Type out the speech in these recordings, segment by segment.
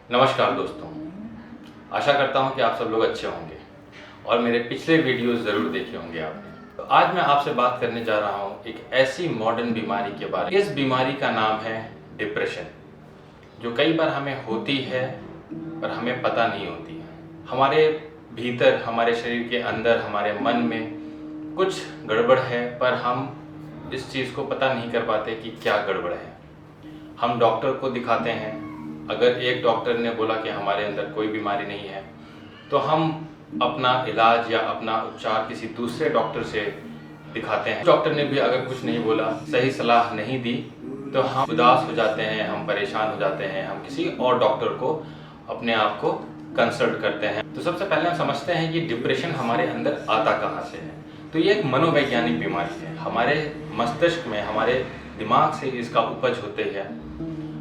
नमस्कार दोस्तों, आशा करता हूं कि आप सब लोग अच्छे होंगे और मेरे पिछले वीडियोस ज़रूर देखे होंगे आपने। तो आज मैं आपसे बात करने जा रहा हूं एक ऐसी मॉडर्न बीमारी के बारे में। इस बीमारी का नाम है डिप्रेशन, जो कई बार हमें होती है पर हमें पता नहीं होती है। हमारे भीतर, हमारे शरीर के अंदर, हमारे मन में कुछ गड़बड़ है पर हम इस चीज़ को पता नहीं कर पाते कि क्या गड़बड़ है। हम डॉक्टर को दिखाते हैं, अगर एक डॉक्टर ने बोला कि हमारे अंदर कोई बीमारी नहीं है तो हम अपना इलाज या अपना उपचार किसी दूसरे डॉक्टर से दिखाते हैं। डॉक्टर ने भी अगर कुछ नहीं बोला, सही सलाह नहीं दी तो हम उदास हो जाते हैं, हम परेशान हो जाते हैं, हम किसी और डॉक्टर को अपने आप को कंसल्ट करते हैं। तो सबसे पहले हम समझते हैं कि डिप्रेशन हमारे अंदर आता कहाँ से है। तो ये एक मनोवैज्ञानिक बीमारी है। हमारे मस्तिष्क में, हमारे दिमाग से इसका उपज होते हैं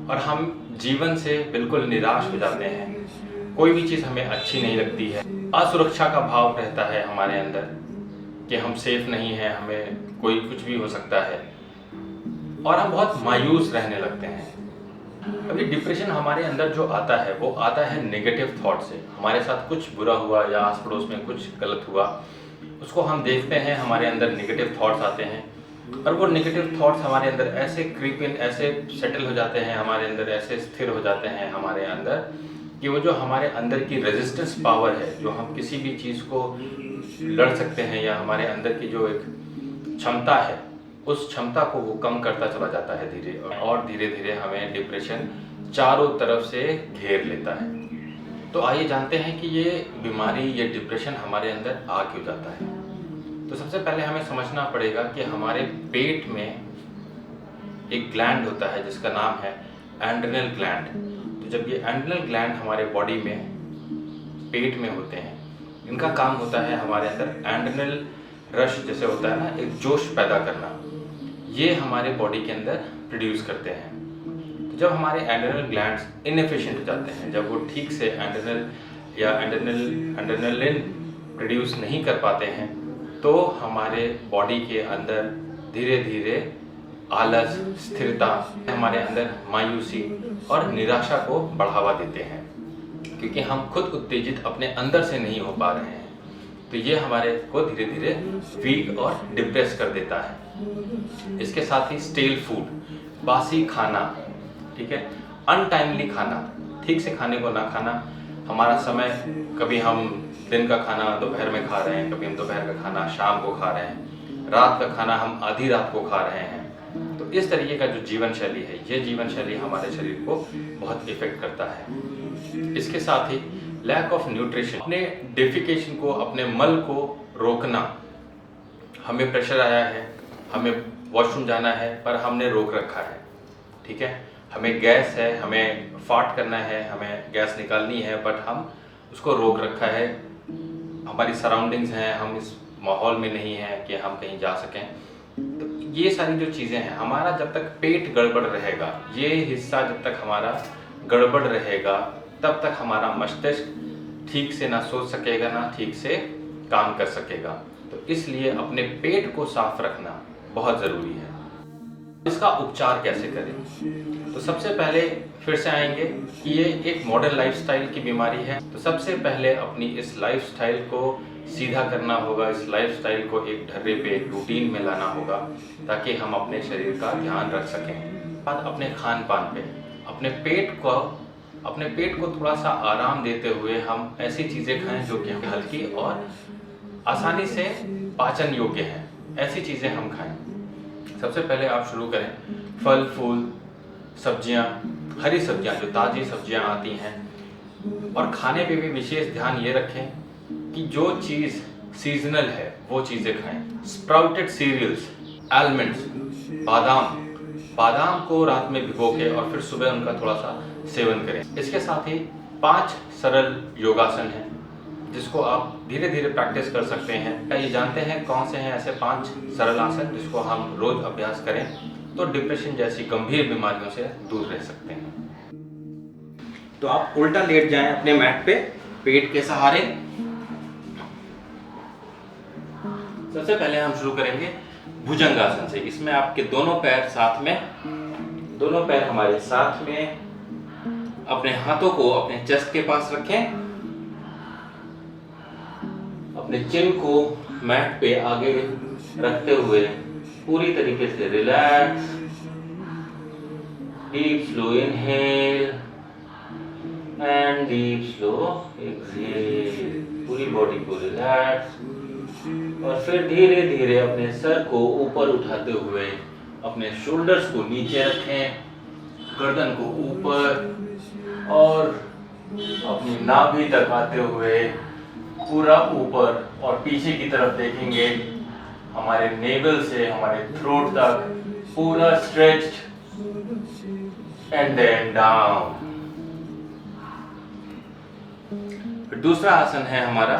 और हम जीवन से बिल्कुल निराश हो जाते हैं। कोई भी चीज़ हमें अच्छी नहीं लगती है। असुरक्षा का भाव रहता है हमारे अंदर कि हम सेफ नहीं हैं, हमें कोई कुछ भी हो सकता है और हम बहुत मायूस रहने लगते हैं। अभी डिप्रेशन हमारे अंदर जो आता है वो आता है नेगेटिव थॉट से। हमारे साथ कुछ बुरा हुआ या आस पड़ोस में कुछ गलत हुआ, उसको हम देखते हैं, हमारे अंदर नेगेटिव थॉट्स आते हैं और वो नेगेटिव थॉट्स हमारे अंदर ऐसे क्रीप इन, ऐसे सेटल हो जाते हैं, हमारे अंदर ऐसे स्थिर हो जाते हैं हमारे अंदर कि वो जो हमारे अंदर की रेजिस्टेंस पावर है, जो हम किसी भी चीज़ को लड़ सकते हैं या हमारे अंदर की जो एक क्षमता है, उस क्षमता को वो कम करता चला जाता है धीरे और धीरे धीरे हमें डिप्रेशन चारों तरफ से घेर लेता है। तो आइए जानते हैं कि ये बीमारी, ये डिप्रेशन हमारे अंदर आ क्यों जाता है। तो सबसे पहले हमें समझना पड़ेगा कि हमारे पेट में एक ग्लैंड होता है जिसका नाम है एड्रिनल ग्लैंड। तो जब ये एड्रिनल ग्लैंड हमारे बॉडी में, पेट में होते हैं, इनका काम होता है हमारे अंदर एड्रिनल रश जैसे होता है ना, एक जोश पैदा करना। ये हमारे बॉडी के अंदर प्रोड्यूस करते हैं। तो जब हमारे एड्रिनल ग्लैंड्स इनएफिशिएंट हो जाते हैं, जब वो ठीक से एड्रिनल या एड्रेनलिन प्रोड्यूस नहीं कर पाते हैं, तो हमारे बॉडी के अंदर धीरे धीरे आलस, स्थिरता, हमारे अंदर मायूसी और निराशा को बढ़ावा देते हैं, क्योंकि हम खुद उत्तेजित अपने अंदर से नहीं हो पा रहे हैं। तो ये हमारे को धीरे धीरे वीक और डिप्रेस कर देता है। इसके साथ ही स्टेल फूड, बासी खाना, ठीक है, अनटाइमली खाना, ठीक से खाने को ना खाना, हमारा समय, कभी हम दिन का खाना दोपहर में खा रहे हैं, कभी हम दोपहर का खाना शाम को खा रहे हैं, रात का खाना हम आधी रात को खा रहे हैं। तो इस तरीके का जो जीवन शैली है, ये जीवन शैली हमारे शरीर को बहुत इफेक्ट करता है। इसके साथ ही लैक ऑफ न्यूट्रिशन, अपने डेफिकेशन को, अपने मल को रोकना। हमें प्रेशर आया है, हमें वॉशरूम जाना है पर हमने रोक रखा है, ठीक है, हमें गैस है, हमें फार्ट करना है, हमें गैस निकालनी है बट हम उसको रोक रखा है। हमारी सराउंडिंग्स हैं, हम इस माहौल में नहीं हैं कि हम कहीं जा सकें। तो ये सारी जो चीज़ें हैं, हमारा जब तक पेट गड़बड़ रहेगा, ये हिस्सा जब तक हमारा गड़बड़ रहेगा, तब तक हमारा मस्तिष्क ठीक से ना सोच सकेगा, ना ठीक से काम कर सकेगा। तो इसलिए अपने पेट को साफ रखना बहुत ज़रूरी है। इसका उपचार कैसे करें? तो सबसे पहले फिर से आएंगे कि ये एक मॉडर्न लाइफस्टाइल की बीमारी है। तो सबसे पहले अपनी इस लाइफस्टाइल को सीधा करना होगा, इस लाइफस्टाइल को एक ढर्रे पे, एक रूटीन में लाना होगा ताकि हम अपने शरीर का ध्यान रख सकें। बाद अपने खान पान पे, अपने पेट को थोड़ा सा आराम देते हुए हम ऐसी चीज़ें खाएं जो कि हल्की और आसानी से पाचन योग्य हैं, ऐसी चीज़ें हम खाएं। सबसे पहले आप शुरू करें फल फूल, सब्जियां, हरी सब्जियां, जो ताज़ी सब्जियां आती हैं, और खाने पे भी विशेष ध्यान ये रखें कि जो चीज़ सीजनल है वो चीज़ें खाएं। स्प्राउटेड सीरियल्स, आलमंड्स, बादाम को रात में भिगो के और फिर सुबह उनका थोड़ा सा सेवन करें। इसके साथ ही 5 सरल योगासन हैं जिसको आप धीरे धीरे प्रैक्टिस कर सकते हैं। क्या ये जानते हैं कौन से हैं ऐसे 5 सरल आसन जिसको हम रोज अभ्यास करें तो डिप्रेशन जैसी गंभीर बीमारियों से दूर रह सकते हैं? तो आप उल्टा लेट जाएं अपने मैट पे, पेट के सहारे। सबसे पहले हम शुरू करेंगे भुजंगासन से। इसमें आपके दोनों पैर हमारे साथ में अपने हाथों को अपने चेस्ट के पास रखें, अपने चिन को मैट पे आगे रखते हुए पूरी तरीके से relax, deep slow inhale and deep slow exhale. पूरी बॉडी को रिलैक्स और फिर धीरे धीरे अपने सर को ऊपर उठाते हुए अपने शोल्डर्स को नीचे रखें, गर्दन को ऊपर और अपनी नाभि तक आते हुए पूरा ऊपर और पीछे की तरफ देखेंगे। हमारे नेवल से हमारे थ्रोट तक पूरा स्ट्रेच्ड एंड देन डाउन। फिर दूसरा आसन है हमारा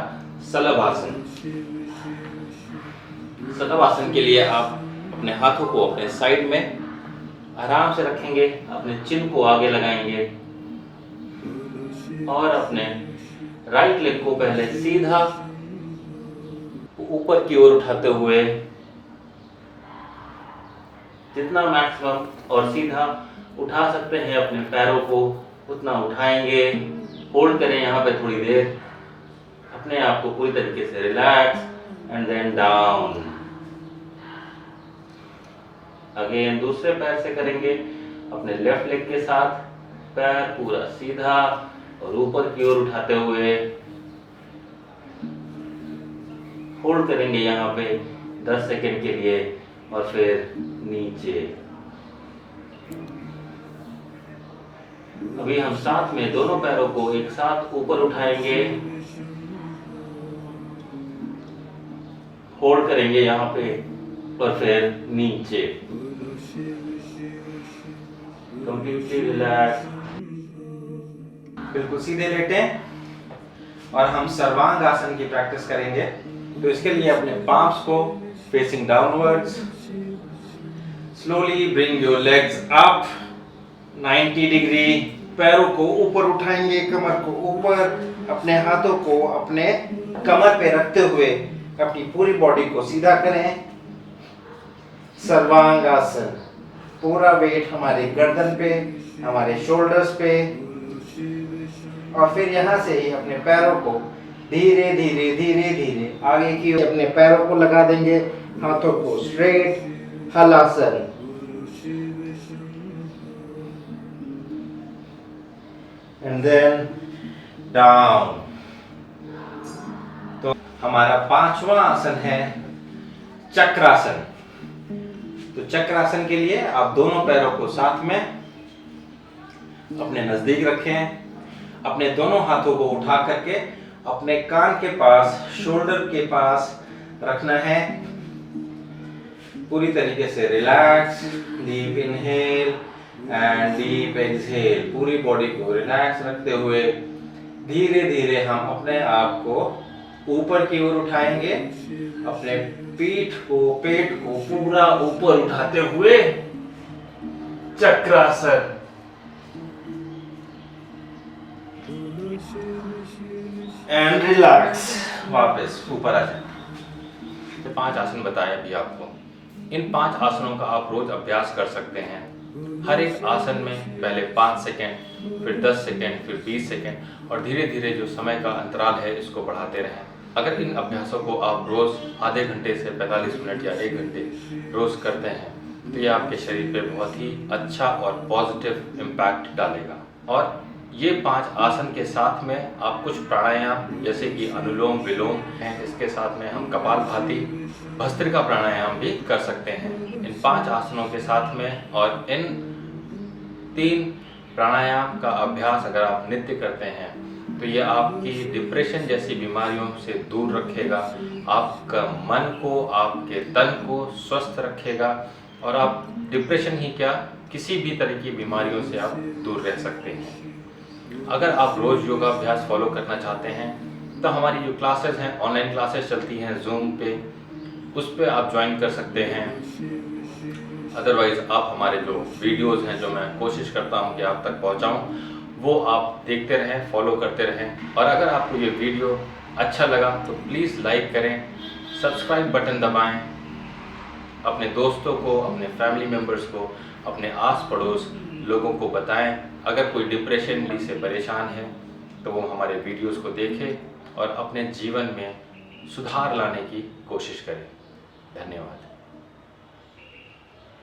सलभ आसन। सलभ आसन के लिए आप अपने हाथों को अपने साइड में आराम से रखेंगे, अपने चिन को आगे लगाएंगे और अपने राइट लेग को पहले सीधा ऊपर की ओर उठाते हुए जितना मैक्सिमम और सीधा उठा सकते हैं अपने पैरों को उतना उठाएंगे। होल्ड करें यहाँ पे थोड़ी देर, अपने आप को पूरी तरीके से relax and then down. Again दूसरे पैर से करेंगे, अपने लेफ्ट लेग के साथ पैर पूरा सीधा और ऊपर की ओर उठाते हुए होल्ड करेंगे यहाँ पे 10 सेकेंड के लिए और फिर नीचे। अभी हम साथ में दोनों पैरों को एक साथ ऊपर उठाएंगे, होल्ड करेंगे यहाँ पे और फिर नीचे। कंप्लीटली रिलैक्स, बिल्कुल सीधे लेटें और हम सर्वांग आसन की प्रैक्टिस करेंगे। तो इसके लिए अपने पाम्स को facing downwards, slowly bring your legs up 90 degree. पैरों को ऊपर उठाएंगे, कमर को ऊपर, अपने हाथों को अपने कमर पे रखते हुए अपनी पूरी बॉडी को सीधा करें। सर्वांग आसन, पूरा वेट हमारे गर्दन पे, हमारे शोल्डर्स पे और फिर यहाँ से ही अपने पैरों को धीरे धीरे धीरे धीरे आगे की ओर अपने पैरों को लगा देंगे, हाथों को straight, halasana. And then down. तो हमारा पांचवा आसन है चक्रासन। तो चक्रासन के लिए आप दोनों पैरों को साथ में अपने नजदीक रखें, अपने दोनों हाथों को उठा करके अपने कान के पास, शोल्डर के पास रखना है। पूरी तरीके से relax, deep inhale and deep exhale. पूरी बॉडी को रिलैक्स रखते हुए धीरे धीरे हम अपने आप को ऊपर की ओर उठाएंगे, अपने पीठ को, पेट को पूरा ऊपर उठाते हुए चक्रासन। एंड रिलैक्स, वापस ऊपर आ जाए। तो 5 आसन बताए अभी आपको। इन 5 आसनों का आप रोज अभ्यास कर सकते हैं। हर एक आसन में पहले 5 सेकेंड, फिर 10 सेकेंड, फिर 20 सेकेंड और धीरे धीरे जो समय का अंतराल है इसको बढ़ाते रहें। अगर इन अभ्यासों को आप रोज आधे घंटे से 45 मिनट या 1 घंटे रोज करते हैं तो ये आपके शरीर पे बहुत ही अच्छा और पॉजिटिव इम्पैक्ट डालेगा। और ये 5 आसन के साथ में आप कुछ प्राणायाम जैसे कि अनुलोम विलोम हैं, इसके साथ में हम कपालभाति, भस्त्रिका प्राणायाम भी कर सकते हैं। इन 5 आसनों के साथ में और इन 3 प्राणायाम का अभ्यास अगर आप नित्य करते हैं तो ये आपकी डिप्रेशन जैसी बीमारियों से दूर रखेगा, आपका मन को, आपके तन को स्वस्थ रखेगा और आप डिप्रेशन ही क्या, किसी भी तरह की बीमारियों से आप दूर रह सकते हैं। अगर आप रोज़ योगाभ्यास फॉलो करना चाहते हैं तो हमारी जो क्लासेस हैं, ऑनलाइन क्लासेस चलती हैं जूम पे, उस पे आप ज्वाइन कर सकते हैं। अदरवाइज़ आप हमारे जो वीडियोज़ हैं जो मैं कोशिश करता हूं कि आप तक पहुंचाऊं, वो आप देखते रहें, फॉलो करते रहें। और अगर आपको ये वीडियो अच्छा लगा तो प्लीज़ लाइक करें, सब्सक्राइब बटन दबाएं, अपने दोस्तों को, अपने फैमिली मेम्बर्स को, अपने आस पड़ोस लोगों को बताएं अगर कोई डिप्रेशन से परेशान है तो वो हमारे वीडियोस को देखे और अपने जीवन में सुधार लाने की कोशिश करें। धन्यवाद।